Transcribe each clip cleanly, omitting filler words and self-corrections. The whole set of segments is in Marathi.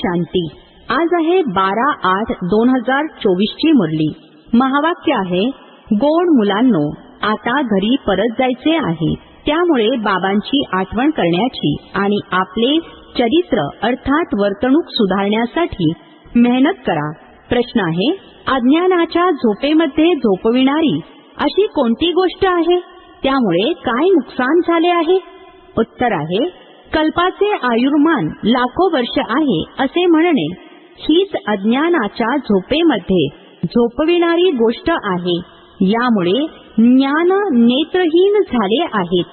शांती. आज आहे 12/8/2024 ची मुरली. महावाक्य आहे, गोड मुलांनो, आता घरी परत जायचे आहे. त्यामुळे बाबांची आठवण करण्याची आणि आपले चरित्र अर्थात वर्तणूक सुधारण्यासाठी मेहनत करा. प्रश्न आहे, अज्ञानाच्या झोपेमध्ये झोपविणारी अशी कोणती गोष्ट आहे, त्यामुळे काय नुकसान झाले आहे? उत्तर आहे, कल्पाचे आयुर्मान लाखो वर्ष आहे असे म्हणणे हीच अज्ञानाच्या झोपेमध्ये झोपविणारी गोष्ट आहे. यामुळे ज्ञान नेत्रहीन झाले आहेत.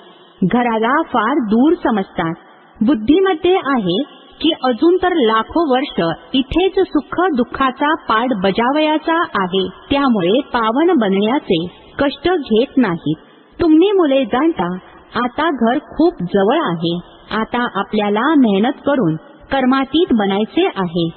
घराला फार दूर समजतात. बुद्धीमध्ये आहे की अजून तर लाखो वर्ष इथेच सुख दुःखाचा पाठ बजावयाचा आहे. त्यामुळे पावन बनण्याचे कष्ट घेत नाहीत. तुम्ही मुले जाणता आता घर खूप जवळ आहे. आता आपल्याला मेहनत करून कर्मातीत बनायचे आहे.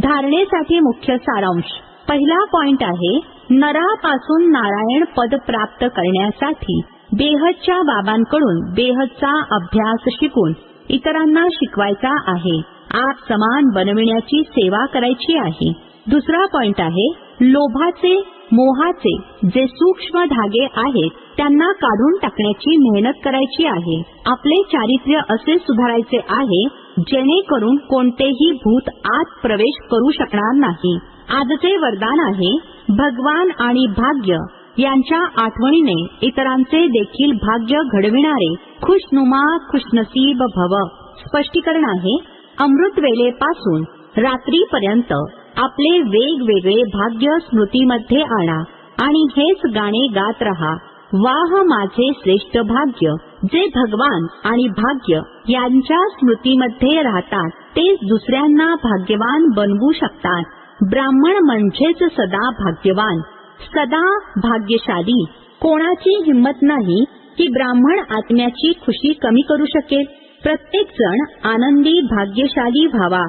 धारणेसाठी मुख्य सारांश. पहिला पॉइंट आहे, नरापासून नारायण पद प्राप्त करण्यासाठी बेहदच्या बाबांकडून बेहदचा अभ्यास शिकून इतरांना शिकवायचा आहे. आप समान बनविण्याची सेवा करायची आहे. दुसरा पॉइंट आहे, लोभाचे मोहाचे जे सूक्ष्म धागे आहेत त्यांना काढून टाकण्याची मेहनत करायची आहे. आपले चारित्र्य असे सुधारायचे आहे जेणेकरून कोणतेही भूत आत प्रवेश करू शकणार नाही. आजचे वरदान आहे, भगवान आणि भाग्य यांच्या आठवणीने इतरांचे देखील भाग्य घडविणारे खुशनुमा खुशनसीब भव. स्पष्टीकरण आहे, अमृत वेळेपासून रात्रीपर्यंत आपले वेगवेगळे भाग्य स्मृतीमध्ये आणा आणि हेच गाणे गात रहा. वाह माझे श्रेष्ठ भाग्य. जे भगवान आणि भाग्य यांच्या स्मृतीमध्ये राहतात तेच दुसऱ्यांना भाग्यवान बनवू शकतात. ब्राह्मण म्हणजेच सदा भाग्यवान, सदा भाग्यशाली. कोणाची हिंमत नाही की ब्राह्मण आत्म्याची खुशी कमी करू शकेल. प्रत्येक जण आनंदी भाग्यशाली व्हावा.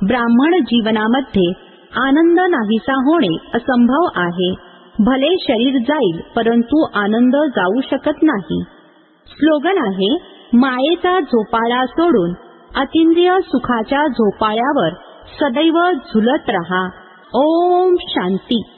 ब्राह्मण जीवनामध्ये आनंद नाहीसा होणे असंभव आहे. भले शरीर जाईल परंतु आनंद जाऊ शकत नाही. स्लोगन आहे, मायेचा झोपाळा सोडून अतिंद्रिय सुखाच्या झोपाळ्यावर सदैव झुलत रहा. ओम शांती.